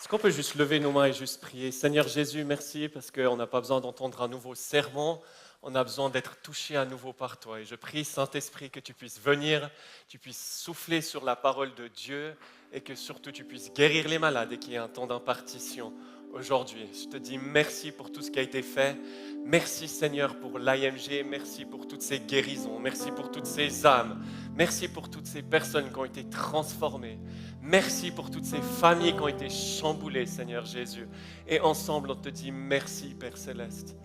Est-ce qu'on peut juste lever nos mains et juste prier? Seigneur Jésus, merci parce qu'on n'a pas besoin d'entendre un nouveau sermon, on a besoin d'être touché à nouveau par toi. Et je prie, Saint-Esprit, que tu puisses venir, tu puisses souffler sur la parole de Dieu et que surtout tu puisses guérir les malades et qu'il y ait un temps d'impartition aujourd'hui. Je te dis merci pour tout ce qui a été fait. Merci Seigneur pour l'IMG, merci pour toutes ces guérisons, merci pour toutes ces âmes, merci pour toutes ces personnes qui ont été transformées. Merci pour toutes ces familles qui ont été chamboulées, Seigneur Jésus. Et ensemble, on te dit merci, Père Céleste.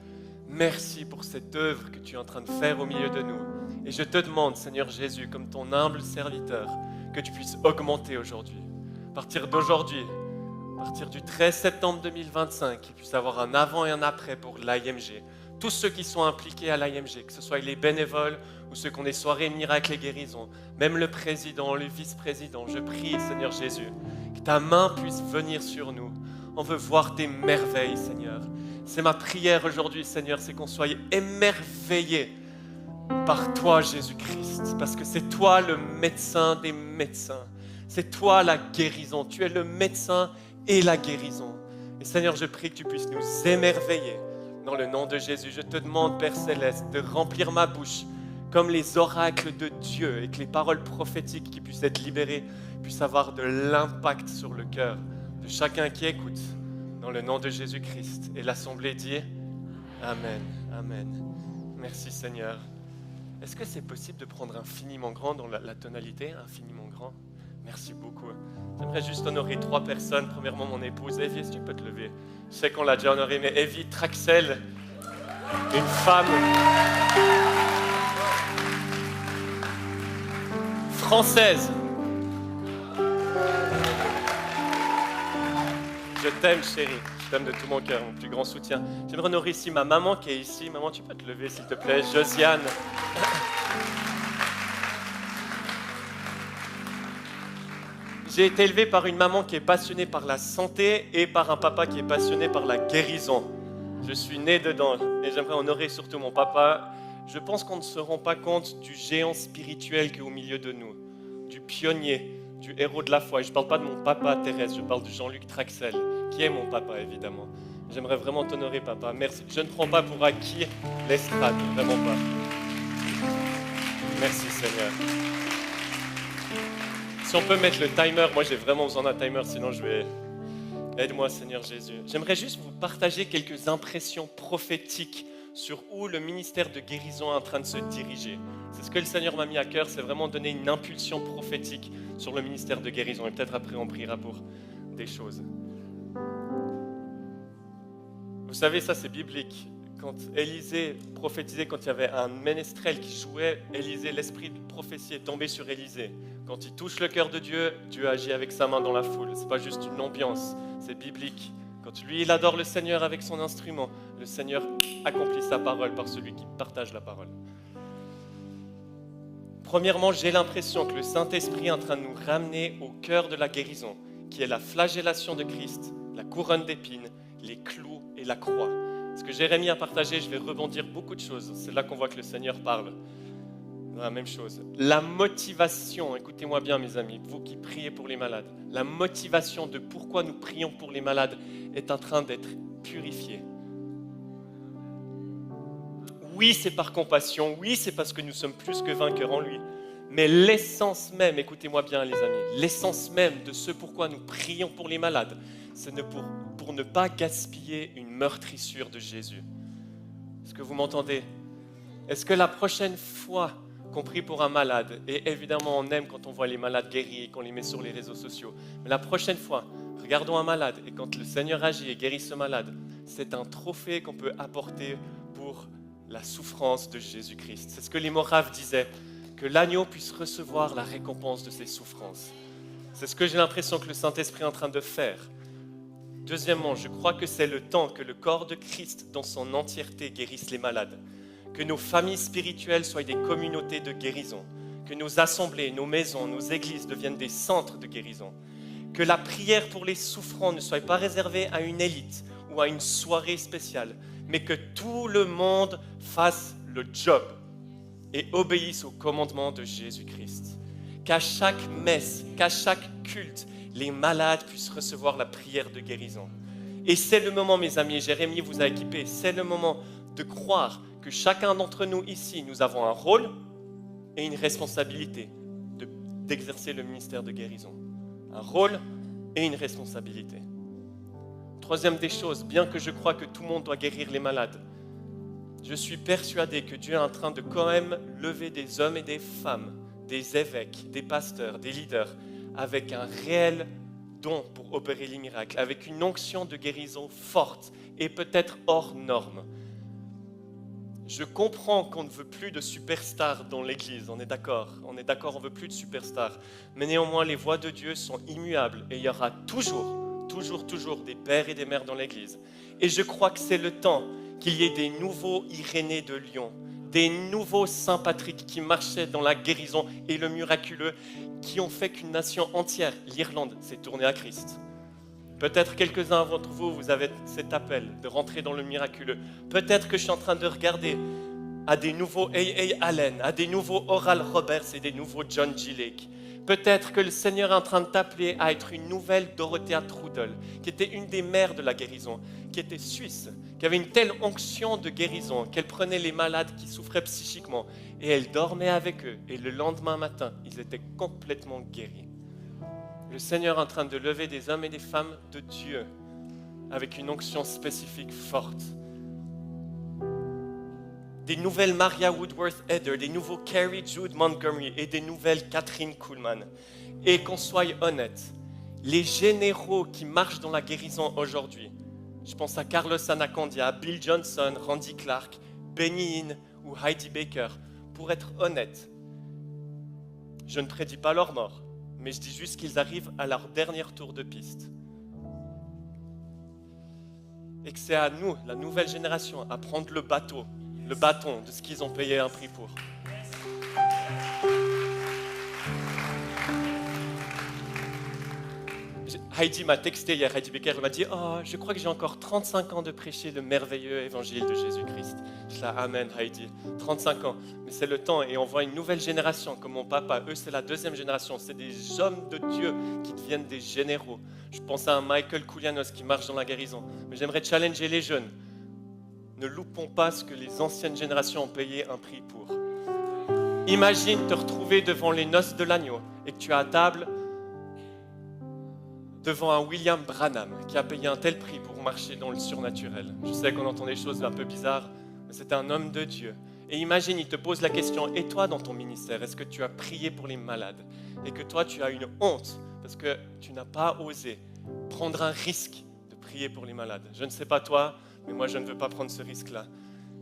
Merci pour cette œuvre que tu es en train de faire au milieu de nous. Et je te demande, Seigneur Jésus, comme ton humble serviteur, que tu puisses augmenter aujourd'hui. À partir d'aujourd'hui, à partir du 13 septembre 2025, qu'il puisse y avoir un avant et un après pour l'IMG. Tous ceux qui sont impliqués à l'IMG, que ce soit les bénévoles ou ceux qui ont des soirées miracles et guérisons, même le président, le vice-président, je prie, Seigneur Jésus, que ta main puisse venir sur nous. On veut voir tes merveilles, Seigneur. C'est ma prière aujourd'hui, Seigneur, c'est qu'on soit émerveillés par toi, Jésus-Christ, parce que c'est toi le médecin des médecins. C'est toi la guérison. Tu es le médecin et la guérison. Et Seigneur, je prie que tu puisses nous émerveiller. Dans le nom de Jésus, je te demande, Père Céleste, de remplir ma bouche comme les oracles de Dieu et que les paroles prophétiques qui puissent être libérées puissent avoir de l'impact sur le cœur de chacun qui écoute. Dans le nom de Jésus-Christ. Et l'Assemblée dit Amen, Amen. Merci Seigneur. Est-ce que c'est possible de prendre infiniment grand dans la tonalité, infiniment grand? Merci beaucoup. J'aimerais juste honorer 3 personnes. Premièrement, mon épouse Evie, est-ce que tu peux te lever? Je sais qu'on l'a déjà honorée, mais Evie Traxel, une femme française. Je t'aime, chérie. Je t'aime de tout mon cœur, mon plus grand soutien. J'aimerais honorer ici ma maman qui est ici. Maman, tu peux te lever, s'il te plaît. Josiane. J'ai été élevé par une maman qui est passionnée par la santé et par un papa qui est passionné par la guérison. Je suis né dedans et j'aimerais honorer surtout mon papa. Je pense qu'on ne se rend pas compte du géant spirituel qui est au milieu de nous, du pionnier, du héros de la foi. Et je ne parle pas de mon papa Thérèse, je parle de Jean-Luc Traxel, qui est mon papa évidemment. J'aimerais vraiment t'honorer, papa. Merci. Je ne prends pas pour acquis l'estrade, vraiment pas. Merci Seigneur. Si on peut mettre le timer, moi j'ai vraiment besoin d'un timer, sinon je vais... Aide-moi Seigneur Jésus. J'aimerais juste vous partager quelques impressions prophétiques sur où le ministère de guérison est en train de se diriger. C'est ce que le Seigneur m'a mis à cœur, c'est vraiment donner une impulsion prophétique sur le ministère de guérison. Et peut-être après on priera pour des choses. Vous savez, ça c'est biblique. Quand Élisée prophétisait, quand il y avait un ménestrel qui jouait, Élisée, l'esprit de prophétie est tombé sur Élisée. Quand il touche le cœur de Dieu, Dieu agit avec sa main dans la foule. Ce n'est pas juste une ambiance, c'est biblique. Quand lui, il adore le Seigneur avec son instrument, le Seigneur accomplit sa parole par celui qui partage la parole. Premièrement, j'ai l'impression que le Saint-Esprit est en train de nous ramener au cœur de la guérison, qui est la flagellation de Christ, la couronne d'épines, les clous et la croix. Ce que Jérémie a partagé, je vais rebondir beaucoup de choses. C'est là qu'on voit que le Seigneur parle. La même chose. La motivation, écoutez-moi bien mes amis, vous qui priez pour les malades, la motivation de pourquoi nous prions pour les malades est en train d'être purifiée. Oui, c'est par compassion, oui, c'est parce que nous sommes plus que vainqueurs en lui. Mais l'essence même, écoutez-moi bien les amis, l'essence même de ce pourquoi nous prions pour les malades, c'est pour ne pas gaspiller une meurtrissure de Jésus. Est-ce que vous m'entendez? Est-ce que la prochaine fois qu'on prie pour un malade, et évidemment on aime quand on voit les malades guéris et qu'on les met sur les réseaux sociaux, mais la prochaine fois, regardons un malade et quand le Seigneur agit et guérit ce malade, c'est un trophée qu'on peut apporter pour la souffrance de Jésus-Christ. C'est ce que les Moraves disaient, que l'agneau puisse recevoir la récompense de ses souffrances. C'est ce que j'ai l'impression que le Saint-Esprit est en train de faire. Deuxièmement, je crois que c'est le temps que le corps de Christ dans son entièreté guérisse les malades. Que nos familles spirituelles soient des communautés de guérison. Que nos assemblées, nos maisons, nos églises deviennent des centres de guérison. Que la prière pour les souffrants ne soit pas réservée à une élite ou à une soirée spéciale, mais que tout le monde fasse le job et obéisse au commandement de Jésus-Christ. Qu'à chaque messe, qu'à chaque culte, les malades puissent recevoir la prière de guérison. Et c'est le moment, mes amis, Jérémie vous a équipés, c'est le moment de croire que chacun d'entre nous ici, nous avons un rôle et une responsabilité d'exercer le ministère de guérison. Un rôle et une responsabilité. Troisième des choses, bien que je crois que tout le monde doit guérir les malades, je suis persuadé que Dieu est en train de quand même lever des hommes et des femmes, des évêques, des pasteurs, des leaders, avec un réel don pour opérer les miracles, avec une onction de guérison forte et peut-être hors norme. Je comprends qu'on ne veut plus de superstars dans l'Église, on est d'accord, on ne veut plus de superstars. Mais néanmoins, les voix de Dieu sont immuables et il y aura toujours des pères et des mères dans l'Église. Et je crois que c'est le temps qu'il y ait des nouveaux Irénée de Lyon, des nouveaux Saint Patrick qui marchaient dans la guérison et le miraculeux, qui ont fait qu'une nation entière, l'Irlande, s'est tournée à Christ. Peut-être quelques-uns d'entre vous, vous avez cet appel de rentrer dans le miraculeux. Peut-être que je suis en train de regarder à des nouveaux A.A. Allen, à des nouveaux Oral Roberts et des nouveaux John G. Lake. Peut-être que le Seigneur est en train de t'appeler à être une nouvelle Dorothea Trudel, qui était une des mères de la guérison, qui était suisse, qui avait une telle onction de guérison qu'elle prenait les malades qui souffraient psychiquement et elle dormait avec eux. Et le lendemain matin, ils étaient complètement guéris. Le Seigneur est en train de lever des hommes et des femmes de Dieu avec une onction spécifique forte. Des nouvelles Maria Woodworth-Eder, des nouveaux Carrie Jude Montgomery et des nouvelles Catherine Kuhlman. Et qu'on soit honnête, les généraux qui marchent dans la guérison aujourd'hui, je pense à Carlos Anacondia, Bill Johnson, Randy Clark, Benny Hinn ou Heidi Baker, pour être honnête, je ne prédis pas leur mort, mais je dis juste qu'ils arrivent à leur dernier tour de piste. Et que c'est à nous, la nouvelle génération, à prendre le bâton de ce qu'ils ont payé un prix pour. Heidi m'a texté hier, Heidi Becker, elle m'a dit « Oh, je crois que j'ai encore 35 ans de prêcher le merveilleux évangile de Jésus-Christ. » Je dis « Amen Heidi, 35 ans. » Mais c'est le temps et on voit une nouvelle génération comme mon papa. Eux, c'est la deuxième génération. C'est des hommes de Dieu qui deviennent des généraux. Je pense à un Michael Koulianos qui marche dans la guérison. Mais j'aimerais challenger les jeunes. Ne loupons pas ce que les anciennes générations ont payé un prix pour. Imagine te retrouver devant les noces de l'agneau et que tu es à table devant un William Branham qui a payé un tel prix pour marcher dans le surnaturel. Je sais qu'on entend des choses un peu bizarres, mais c'est un homme de Dieu. Et imagine, il te pose la question, et toi dans ton ministère, est-ce que tu as prié pour les malades? Et que toi tu as une honte parce que tu n'as pas osé prendre un risque de prier pour les malades. Je ne sais pas toi, mais moi je ne veux pas prendre ce risque-là.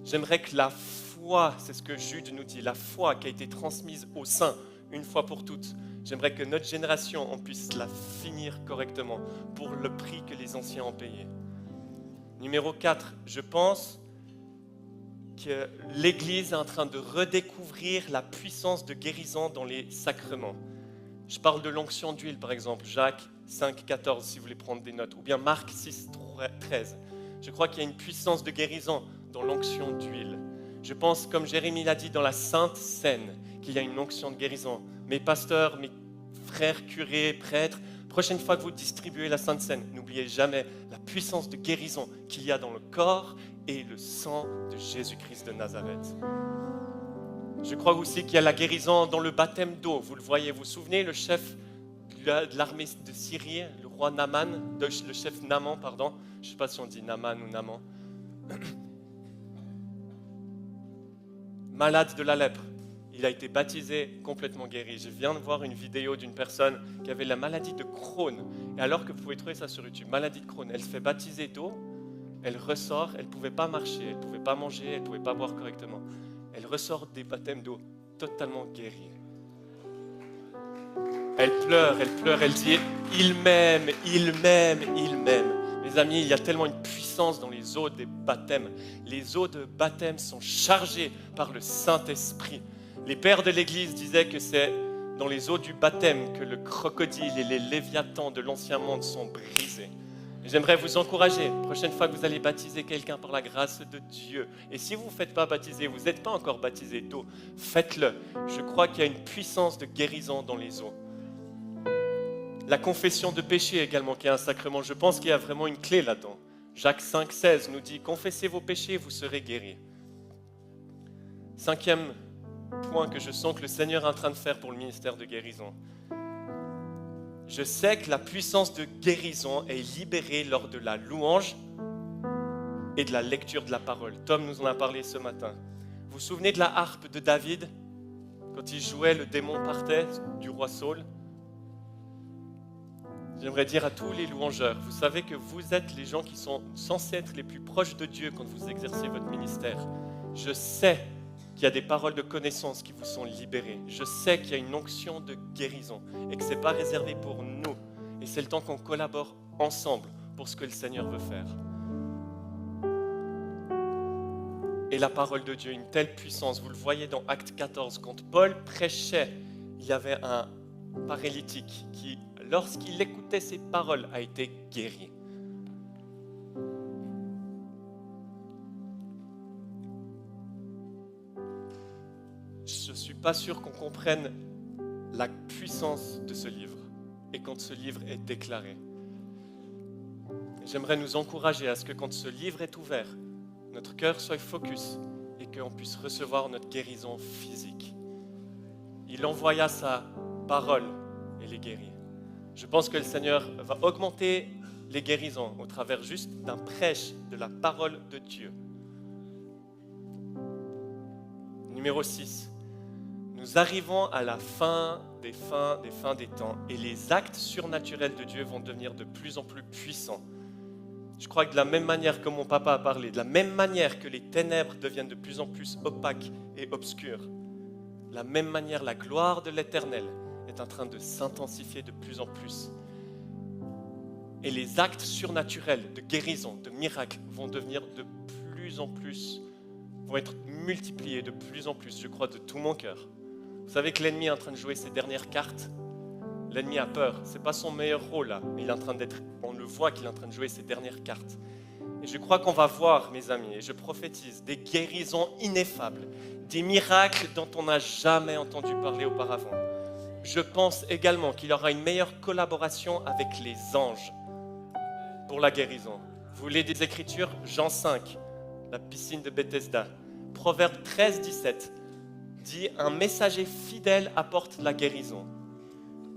J'aimerais que la foi, c'est ce que Jude nous dit, la foi qui a été transmise aux saints une fois pour toutes, j'aimerais que notre génération, on puisse la finir correctement pour le prix que les anciens ont payé. Numéro 4, je pense que l'Église est en train de redécouvrir la puissance de guérison dans les sacrements. Je parle de l'onction d'huile, par exemple, Jacques 5, 14, si vous voulez prendre des notes, ou bien Marc 6, 13. Je crois qu'il y a une puissance de guérison dans l'onction d'huile. Je pense, comme Jérémie l'a dit, dans la Sainte Seine, qu'il y a une onction de guérison. Mes pasteurs, mes frères, curés, prêtres, prochaine fois que vous distribuez la Sainte Seine, n'oubliez jamais la puissance de guérison qu'il y a dans le corps et le sang de Jésus-Christ de Nazareth. Je crois aussi qu'il y a la guérison dans le baptême d'eau. Vous le voyez, vous vous souvenez, le chef de l'armée de Syrie, le roi Naaman, le chef Naaman, pardon, je ne sais pas si on dit Naaman ou Naaman, malade de la lèpre. Il a été baptisé, complètement guéri. Je viens de voir une vidéo d'une personne qui avait la maladie de Crohn. Et alors que vous pouvez trouver ça sur YouTube, maladie de Crohn, elle se fait baptiser d'eau, elle ressort, elle ne pouvait pas marcher, elle ne pouvait pas manger, elle ne pouvait pas boire correctement. Elle ressort des baptêmes d'eau totalement guérie. Elle pleure, elle dit « Il m'aime, il m'aime, il m'aime ». Mes amis, il y a tellement une puissance dans les eaux des baptêmes. Les eaux de baptême sont chargées par le Saint-Esprit. Les pères de l'Église disaient que c'est dans les eaux du baptême que le crocodile et les léviathans de l'ancien monde sont brisés. Et j'aimerais vous encourager, prochaine fois que vous allez baptiser quelqu'un par la grâce de Dieu, et si vous ne faites pas baptiser, vous n'êtes pas encore baptisé d'eau, faites-le. Je crois qu'il y a une puissance de guérison dans les eaux. La confession de péché également, qui est un sacrement. Je pense qu'il y a vraiment une clé là-dedans. Jacques 5,16 nous dit « Confessez vos péchés, vous serez guéris ». Cinquième point que je sens que le Seigneur est en train de faire pour le ministère de guérison. Je sais que la puissance de guérison est libérée lors de la louange et de la lecture de la parole. Tom nous en a parlé ce matin. Vous vous souvenez de la harpe de David? Quand il jouait, le démon partait du roi Saul. J'aimerais dire à tous les louangeurs, vous savez que vous êtes les gens qui sont censés être les plus proches de Dieu quand vous exercez votre ministère. Je sais qu'il y a des paroles de connaissance qui vous sont libérées. Je sais qu'il y a une onction de guérison et que ce n'est pas réservé pour nous. Et c'est le temps qu'on collabore ensemble pour ce que le Seigneur veut faire. Et la parole de Dieu, une telle puissance, vous le voyez dans Acte 14, quand Paul prêchait, il y avait un paralytique qui, lorsqu'il écoutait ces paroles, a été guéri. Je ne suis pas sûr qu'on comprenne la puissance de ce livre et quand ce livre est déclaré. J'aimerais nous encourager à ce que quand ce livre est ouvert, notre cœur soit focus et qu'on puisse recevoir notre guérison physique. Il envoya sa parole et les guérit. Je pense que le Seigneur va augmenter les guérisons au travers juste d'un prêche de la parole de Dieu. Numéro 6. Nous arrivons à la fin des temps et les actes surnaturels de Dieu vont devenir de plus en plus puissants. Je crois que de la même manière que mon papa a parlé, de la même manière que les ténèbres deviennent de plus en plus opaques et obscures, de la même manière la gloire de l'Éternel est en train de s'intensifier de plus en plus. Et les actes surnaturels de guérison, de miracles vont devenir de plus en plus, vont être multipliés de plus en plus, je crois, de tout mon cœur. Vous savez que l'ennemi est en train de jouer ses dernières cartes. L'ennemi a peur, ce n'est pas son meilleur rôle là, mais il est en train d'être, on le voit qu'il est en train de jouer ses dernières cartes. Et je crois qu'on va voir, mes amis, et je prophétise, des guérisons ineffables, des miracles dont on n'a jamais entendu parler auparavant. Je pense également qu'il y aura une meilleure collaboration avec les anges pour la guérison. Vous voulez des écritures? Jean 5, la piscine de Bethesda. Proverbe 13, 17 dit « Un messager fidèle apporte la guérison ».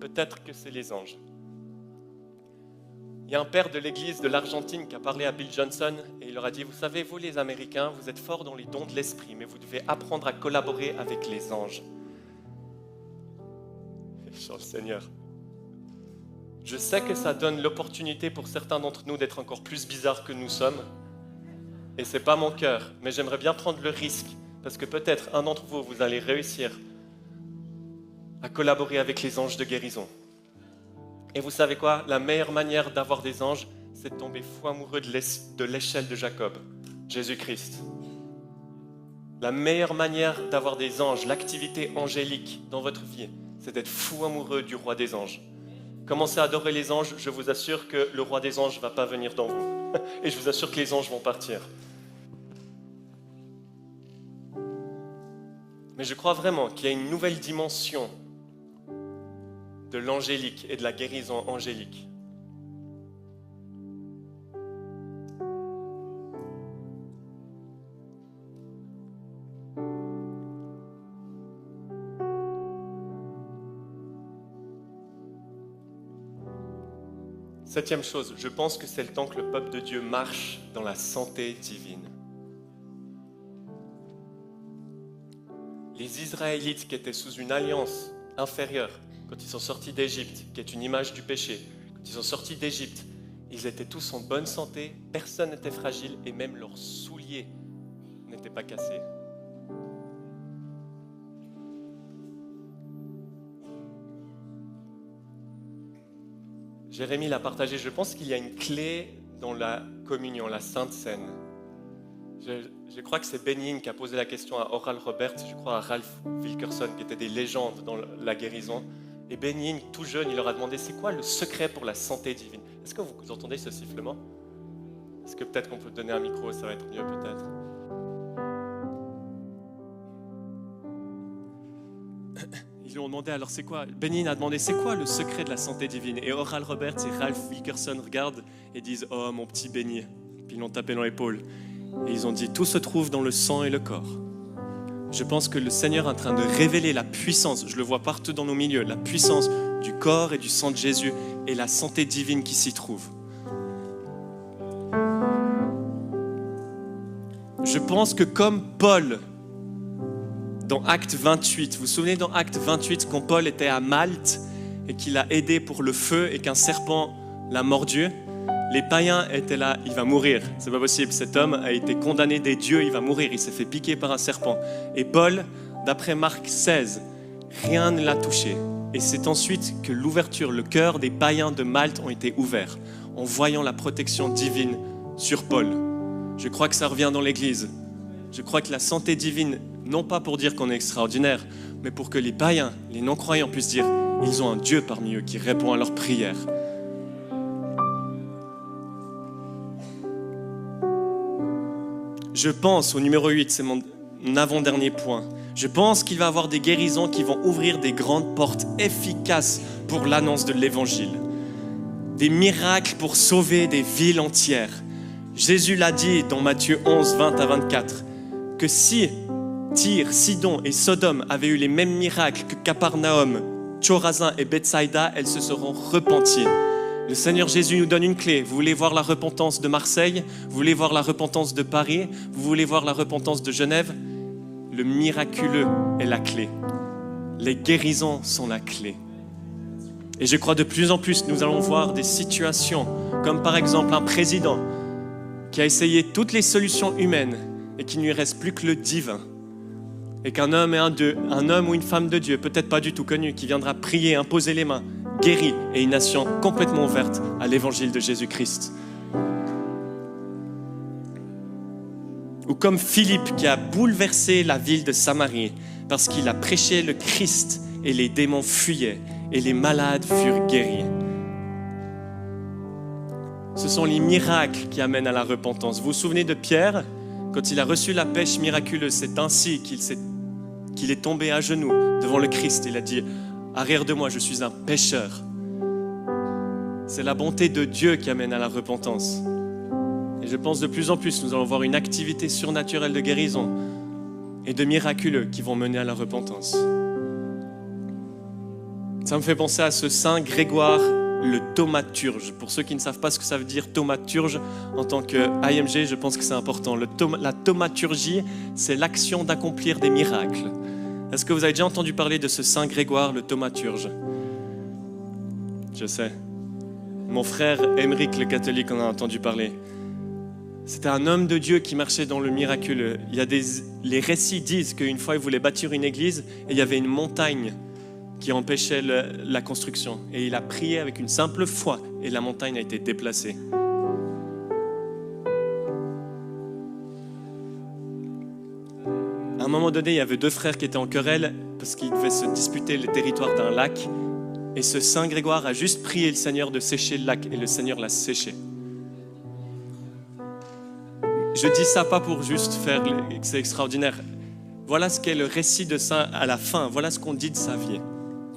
Peut-être que c'est les anges. Il y a un père de l'église de l'Argentine qui a parlé à Bill Johnson et il leur a dit « Vous savez, vous les Américains, vous êtes forts dans les dons de l'esprit, mais vous devez apprendre à collaborer avec les anges. » Chant le Seigneur. Je sais que ça donne l'opportunité pour certains d'entre nous d'être encore plus bizarres que nous sommes. Et ce n'est pas mon cœur, mais j'aimerais bien prendre le risque parce que peut-être un d'entre vous, vous allez réussir à collaborer avec les anges de guérison. Et vous savez quoi? La meilleure manière d'avoir des anges, c'est de tomber fou amoureux de l'échelle de Jacob, Jésus-Christ. La meilleure manière d'avoir des anges, l'activité angélique dans votre vie, c'est d'être fou amoureux du roi des anges. Commencez à adorer les anges, je vous assure que le roi des anges ne va pas venir dans vous. Et je vous assure que les anges vont partir. Mais je crois vraiment qu'il y a une nouvelle dimension de l'angélique et de la guérison angélique. Septième chose, je pense que c'est le temps que le peuple de Dieu marche dans la santé divine. Les Israélites qui étaient sous une alliance inférieure, quand ils sont sortis d'Égypte, qui est une image du péché, quand ils sont sortis d'Égypte, ils étaient tous en bonne santé, personne n'était fragile et même leurs souliers n'étaient pas cassés. Jérémie l'a partagé, je pense qu'il y a une clé dans la communion, la Sainte Seine. Je crois que c'est Benign qui a posé la question à Oral Roberts, je crois à Ralph Wilkerson, qui étaient des légendes dans la guérison. Et Benign, tout jeune, il leur a demandé c'est quoi le secret pour la santé divine? Est-ce que vous entendez ce sifflement? Est-ce que peut-être qu'on peut donner un micro, ça va être mieux peut-être. Il ils lui ont demandé alors c'est quoi, Benin a demandé c'est quoi le secret de la santé divine. Et Oral Roberts et Ralph Wilkerson regardent et disent oh mon petit Benny. Puis ils l'ont tapé dans l'épaule. Et ils ont dit tout se trouve dans le sang et le corps. Je pense que le Seigneur est en train de révéler la puissance, je le vois partout dans nos milieux, la puissance du corps et du sang de Jésus et la santé divine qui s'y trouve. Je pense que comme Paul, dans Acte 28, vous vous souvenez dans Acte 28 quand Paul était à Malte et qu'il a aidé pour le feu et qu'un serpent l'a mordu, les païens étaient là, il va mourir, c'est pas possible, cet homme a été condamné des dieux, il va mourir, il s'est fait piquer par un serpent. Et Paul, d'après Marc 16, rien ne l'a touché. Et c'est ensuite que l'ouverture, le cœur des païens de Malte ont été ouverts en voyant la protection divine sur Paul. Je crois que ça revient dans l'Église. Je crois que la santé divine, non pas pour dire qu'on est extraordinaire, mais pour que les païens, les non-croyants puissent dire ils ont un Dieu parmi eux qui répond à leurs prières. Je pense, au numéro 8, c'est mon avant-dernier point, je pense qu'il va y avoir des guérisons qui vont ouvrir des grandes portes efficaces pour l'annonce de l'Évangile. Des miracles pour sauver des villes entières. Jésus l'a dit dans Matthieu 11, 20 à 24, que si Tyr, Sidon et Sodome avaient eu les mêmes miracles que Capernaum, Chorazin et Bethsaïda, elles se seront repenties. Le Seigneur Jésus nous donne une clé. Vous voulez voir la repentance de Marseille? Vous voulez voir la repentance de Paris? Vous voulez voir la repentance de Genève? Le miraculeux est la clé. Les guérisons sont la clé. Et je crois de plus en plus, nous allons voir des situations, comme par exemple un président qui a essayé toutes les solutions humaines et qu'il ne lui reste plus que le divin. Et qu'un homme un homme ou une femme de Dieu, peut-être pas du tout connu, qui viendra prier, imposer les mains, guéri, et une nation complètement ouverte à l'évangile de Jésus-Christ. Ou comme Philippe qui a bouleversé la ville de Samarie parce qu'il a prêché le Christ et les démons fuyaient et les malades furent guéris. Ce sont les miracles qui amènent à la repentance. Vous vous souvenez de Pierre? Quand il a reçu la pêche miraculeuse, c'est ainsi qu'il est tombé à genoux devant le Christ. Il a dit « Arrière de moi, je suis un pécheur ». C'est la bonté de Dieu qui amène à la repentance. Et je pense de plus en plus, nous allons voir une activité surnaturelle de guérison et de miraculeux qui vont mener à la repentance. Ça me fait penser à ce saint Grégoire le thaumaturge. Pour ceux qui ne savent pas ce que ça veut dire thaumaturge, en tant que IMG, je pense que c'est important. La thaumaturgie, c'est l'action d'accomplir des miracles. Est-ce que vous avez déjà entendu parler de ce saint Grégoire le thaumaturge? Je sais. Mon frère Émeric le catholique en a entendu parler. C'était un homme de Dieu qui marchait dans le miraculeux. Les récits disent qu'une fois il voulait bâtir une église et il y avait une montagne qui empêchait la construction. Et il a prié avec une simple foi et la montagne a été déplacée. À un moment donné, il y avait deux frères qui étaient en querelle parce qu'ils devaient se disputer le territoire d'un lac. Et ce saint Grégoire a juste prié le Seigneur de sécher le lac et le Seigneur l'a séché. Je dis ça pas pour juste faire que c'est extraordinaire. Voilà ce qu'est le récit de saint à la fin. Voilà ce qu'on dit de sa vie,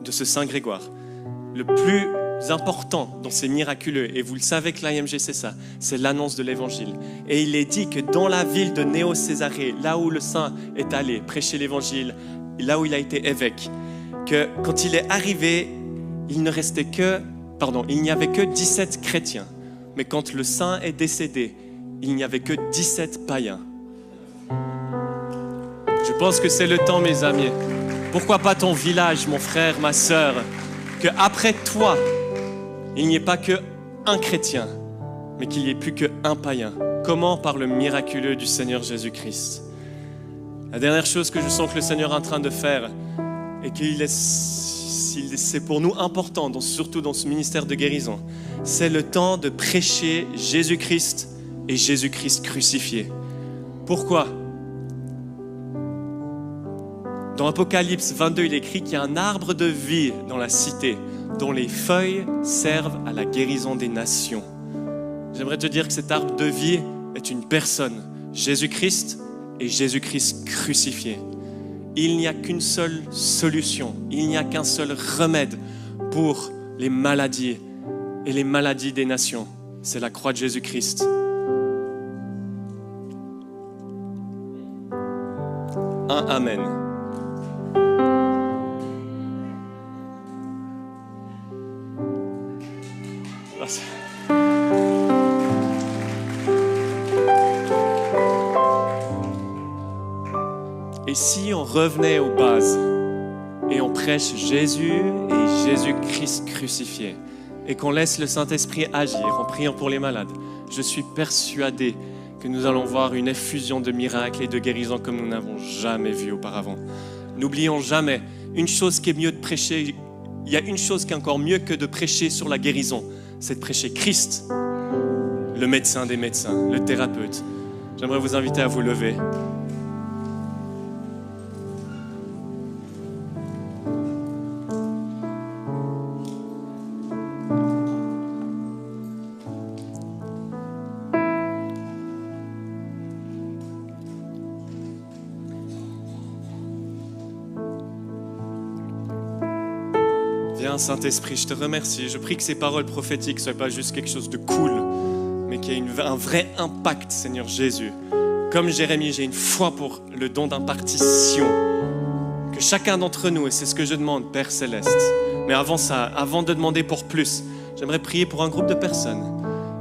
de ce saint Grégoire. Le plus important dans ces miraculeux, et vous le savez que l'IMG c'est ça, c'est l'annonce de l'évangile. Et il est dit que dans la ville de Néo-Césarée, là où le saint est allé prêcher l'évangile, là où il a été évêque, que quand il est arrivé, il n'y avait que 17 chrétiens. Mais quand le saint est décédé, il n'y avait que 17 païens. Je pense que c'est le temps, mes amis. Pourquoi pas ton village, mon frère, ma sœur, qu'après toi, il n'y ait pas qu'un chrétien, mais qu'il n'y ait plus qu'un païen. Comment? Par le miraculeux du Seigneur Jésus-Christ. La dernière chose que je sens que le Seigneur est en train de faire, et c'est pour nous important, surtout dans ce ministère de guérison, c'est le temps de prêcher Jésus-Christ et Jésus-Christ crucifié. Pourquoi? Dans Apocalypse 22, il est écrit qu'il y a un arbre de vie dans la cité, dont les feuilles servent à la guérison des nations. J'aimerais te dire que cet arbre de vie est une personne, Jésus-Christ et Jésus-Christ crucifié. il n'y a qu'une seule solution, il n'y a qu'un seul remède pour les maladies et les maladies des nations. C'est la croix de Jésus-Christ. Un amen. Et si on revenait aux bases et on prêche Jésus et Jésus-Christ crucifié et qu'on laisse le Saint-Esprit agir en priant pour les malades, je suis persuadé que nous allons voir une effusion de miracles et de guérisons comme nous n'avons jamais vu auparavant. N'oublions jamais, une chose qui est mieux de prêcher, il y a une chose qui est encore mieux que de prêcher sur la guérison, c'est de prêcher Christ, le médecin des médecins, le thérapeute. J'aimerais vous inviter à vous lever. Viens, Saint-Esprit, je te remercie. Je prie que ces paroles prophétiques ne soient pas juste quelque chose de cool, mais qu'il y ait un vrai impact, Seigneur Jésus. Comme Jérémie, j'ai une foi pour le don d'impartition. Que chacun d'entre nous, et c'est ce que je demande, Père Céleste. Mais avant ça, avant de demander pour plus, j'aimerais prier pour un groupe de personnes.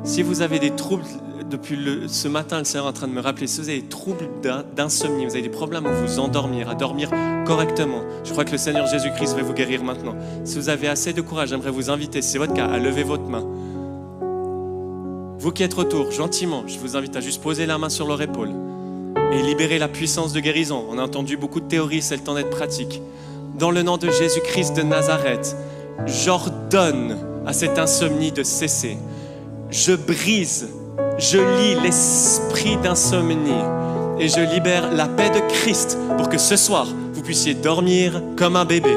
Si vous avez des troubles, depuis ce matin, le Seigneur est en train de me rappeler, si vous avez des troubles d'insomnie, vous avez des problèmes à vous endormir, à dormir correctement, je crois que le Seigneur Jésus-Christ va vous guérir maintenant. Si vous avez assez de courage, j'aimerais vous inviter, si c'est votre cas, à lever votre main. Vous qui êtes autour, gentiment, je vous invite à juste poser la main sur leur épaule et libérer la puissance de guérison. On a entendu beaucoup de théories, c'est le temps d'être pratique. Dans le nom de Jésus-Christ de Nazareth, j'ordonne à cette insomnie de cesser. Je brise, je lie l'esprit d'insomnie et je libère la paix de Christ pour que ce soir, vous puissiez dormir comme un bébé.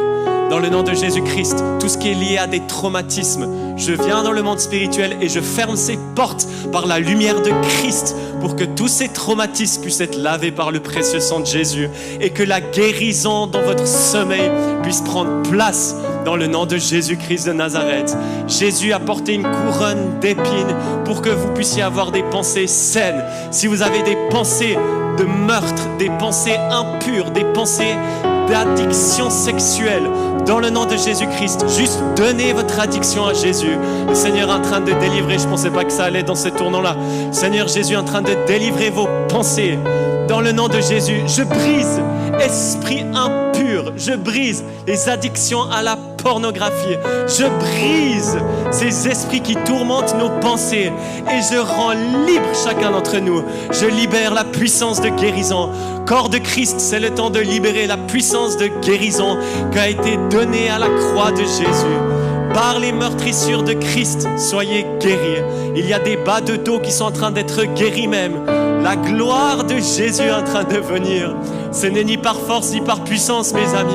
Dans le nom de Jésus-Christ, tout ce qui est lié à des traumatismes, je viens dans le monde spirituel et je ferme ces portes par la lumière de Christ pour que tous ces traumatismes puissent être lavés par le précieux sang de Jésus et que la guérison dans votre sommeil puisse prendre place dans le nom de Jésus-Christ de Nazareth. Jésus a porté une couronne d'épines pour que vous puissiez avoir des pensées saines. Si vous avez des pensées de meurtre, des pensées impures, des pensées d'addiction sexuelle, dans le nom de Jésus-Christ, juste donnez votre addiction à Jésus. Le Seigneur est en train de délivrer, je ne pensais pas que ça allait dans ce tournant-là. Seigneur Jésus est en train de délivrer vos pensées. Dans le nom de Jésus, je brise esprit impur, je brise les addictions à la pornographie, je brise ces esprits qui tourmentent nos pensées et je rends libre chacun d'entre nous. Je libère la puissance de guérison. Corps de Christ, c'est le temps de libérer la puissance de guérison qui a été donnée à la croix de Jésus. Par les meurtrissures de Christ, soyez guéris. Il y a des bas de dos qui sont en train d'être guéris même. La gloire de Jésus est en train de venir. Ce n'est ni par force ni par puissance, mes amis.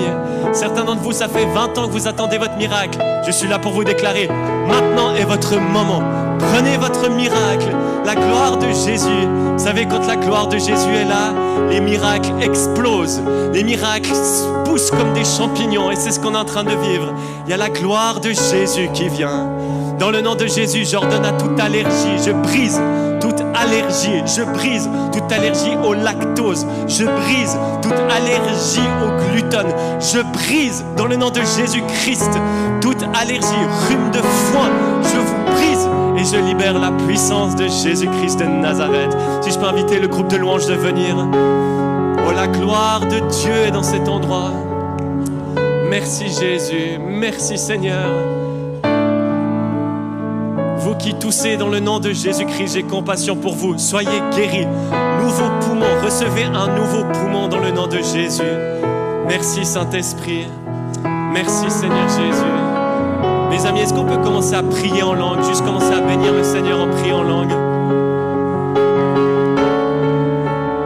Certains d'entre vous, ça fait 20 ans que vous attendez votre miracle. Je suis là pour vous déclarer, maintenant est votre moment. Prenez votre miracle, la gloire de Jésus. Vous savez, quand la gloire de Jésus est là, les miracles explosent. Les miracles poussent comme des champignons et c'est ce qu'on est en train de vivre. Il y a la gloire de Jésus qui vient. Dans le nom de Jésus, j'ordonne à toute allergie, je brise toute allergie, je brise toute allergie au lactose, je brise toute allergie au gluten, je brise dans le nom de Jésus-Christ toute allergie, rhume de foin, je vous brise et je libère la puissance de Jésus-Christ de Nazareth. Si je peux inviter le groupe de louanges de venir. Oh, la gloire de Dieu est dans cet endroit. Merci Jésus, merci Seigneur. Vous qui toussez dans le nom de Jésus-Christ, j'ai compassion pour vous. Soyez guéris. Nouveau poumon, recevez un nouveau poumon dans le nom de Jésus. Merci Saint-Esprit. Merci Seigneur Jésus. Mes amis, est-ce qu'on peut commencer à prier en langue, juste commencer à bénir le Seigneur en priant en langue?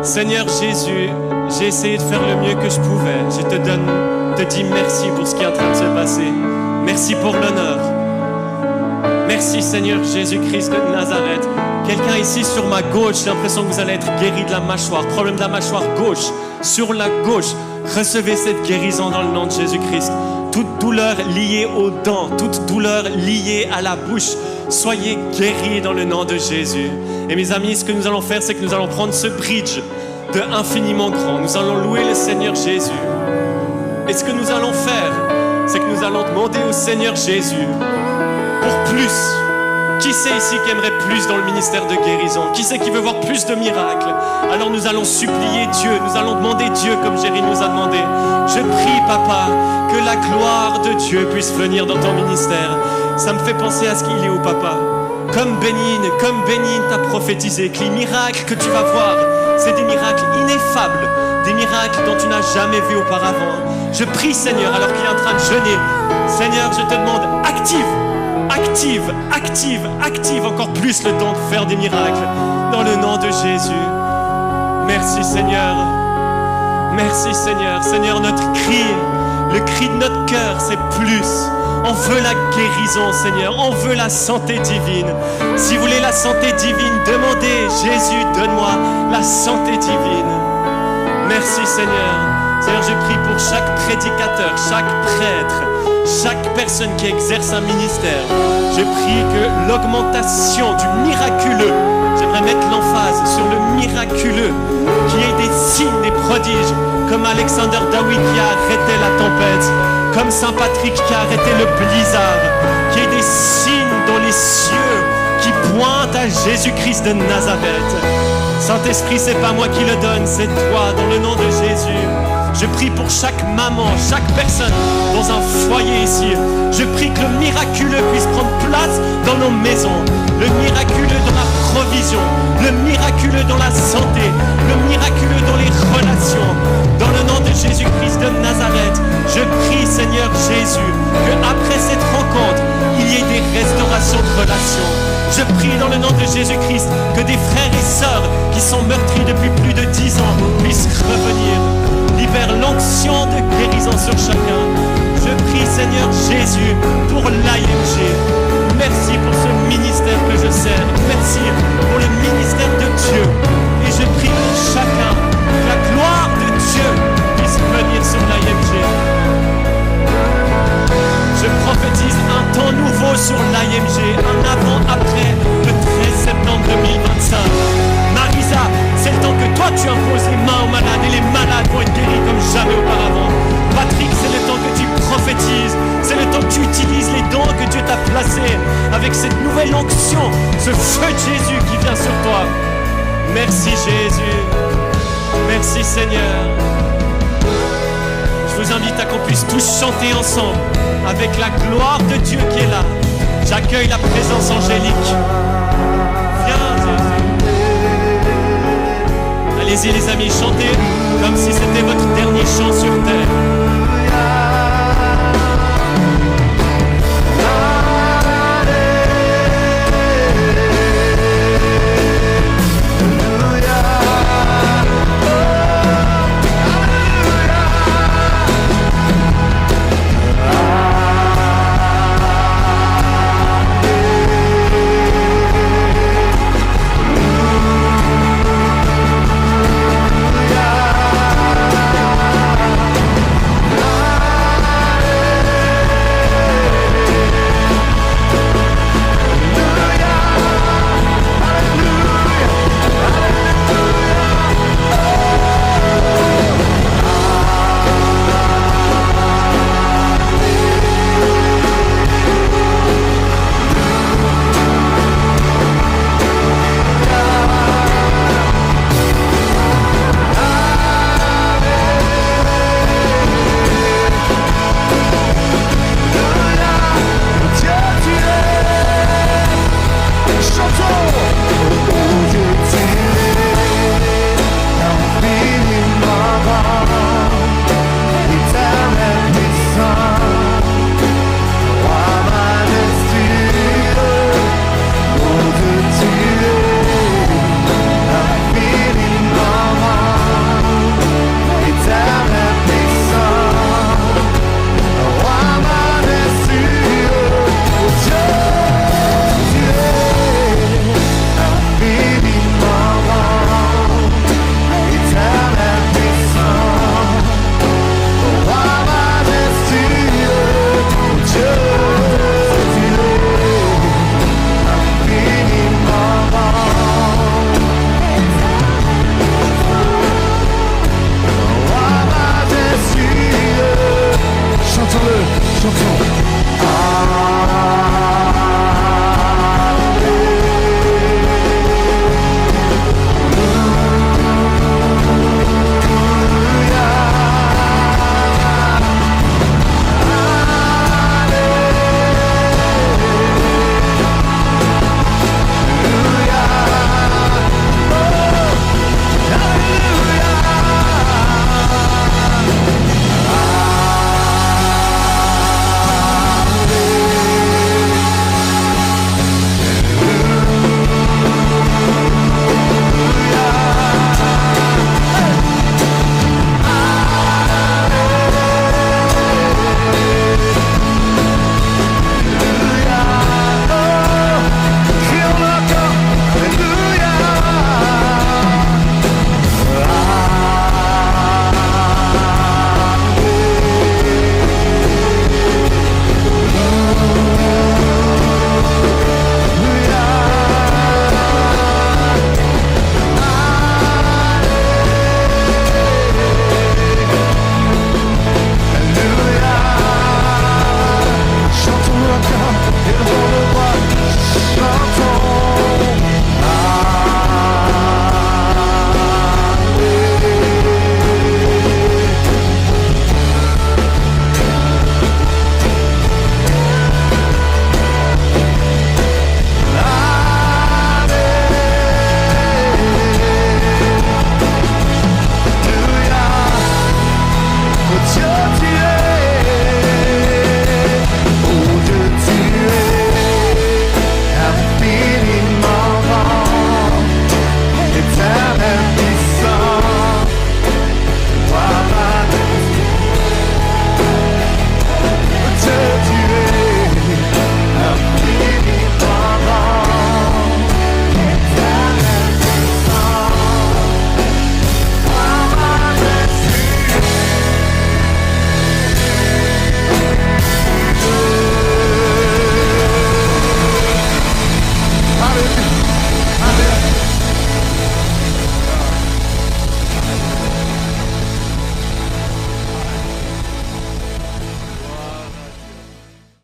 Seigneur Jésus, j'ai essayé de faire le mieux que je pouvais. Je te dis merci pour ce qui est en train de se passer. Merci pour l'honneur. Merci Seigneur Jésus-Christ de Nazareth. Quelqu'un ici sur ma gauche, j'ai l'impression que vous allez être guéri de la mâchoire. Problème de la mâchoire gauche, sur la gauche. Recevez cette guérison dans le nom de Jésus-Christ. Toute douleur liée aux dents, toute douleur liée à la bouche, soyez guéris dans le nom de Jésus. Et mes amis, ce que nous allons faire, c'est que nous allons prendre ce bridge de infiniment grand. Nous allons louer le Seigneur Jésus. Et ce que nous allons faire, c'est que nous allons demander au Seigneur Jésus pour plus. Qui c'est ici qui aimerait plus dans le ministère de guérison? Qui c'est qui veut voir plus de miracles? Alors nous allons supplier Dieu, nous allons demander Dieu comme Jérémie nous a demandé. Je prie, Papa, que la gloire de Dieu puisse venir dans ton ministère. Ça me fait penser à ce qu'il est où, Papa? Comme Bénigne t'a prophétisé, que les miracles que tu vas voir, c'est des miracles ineffables, des miracles dont tu n'as jamais vu auparavant. Je prie, Seigneur, alors qu'il est en train de jeûner. Seigneur, je te demande, active encore plus le don de faire des miracles dans le nom de Jésus. Merci Seigneur. Merci Seigneur. Seigneur, notre cri, le cri de notre cœur, c'est plus. On veut la guérison, Seigneur. On veut la santé divine. Si vous voulez la santé divine, demandez, Jésus, donne-moi la santé divine. Merci Seigneur. Seigneur, je prie pour chaque prédicateur, chaque prêtre, chaque personne qui exerce un ministère. Je prie que l'augmentation du miraculeux, j'aimerais mettre l'emphase sur le miraculeux, qu'il y ait des signes, des prodiges, comme Alexander David qui a arrêté la tempête, comme Saint Patrick qui a arrêté le blizzard, qu'il y ait des signes dans les cieux qui pointent à Jésus-Christ de Nazareth. Saint-Esprit, c'est pas moi qui le donne, c'est toi, dans le nom de Jésus. Je prie pour chaque maman, chaque personne dans un foyer ici. Je prie que le miraculeux puisse prendre place dans nos maisons. Le miraculeux dans la provision. Le miraculeux dans la santé. Le miraculeux dans les relations. Dans le nom de Jésus-Christ de Nazareth, je prie, Seigneur Jésus, qu'après cette rencontre, il y ait des restaurations de relations. Je prie dans le nom de Jésus-Christ que des frères et sœurs qui sont meurtris depuis plus de 10 ans puissent revenir. Libère l'onction de guérison sur chacun. Je prie, Seigneur Jésus, pour l'AMG. Merci pour ce ministère que je sers. Merci pour le ministère de Dieu. Et je prie pour chacun que la gloire de Dieu puisse venir sur l'AMG. Je prophétise un temps nouveau sur l'AMG, un avant-après le 13 septembre 2025. Marisa, c'est le temps que toi tu imposes les mains aux malades et les malades vont être guéris comme jamais auparavant. Patrick, c'est le temps que tu prophétises, c'est le temps que tu utilises les dons que Dieu t'a placés avec cette nouvelle onction, ce feu de Jésus qui vient sur toi. Merci Jésus, merci Seigneur. Je vous invite à qu'on puisse tous chanter ensemble avec la gloire de Dieu qui est là. J'accueille la présence angélique. Viens Jésus. Allez-y les amis, chantez comme si c'était votre dernier chant sur terre.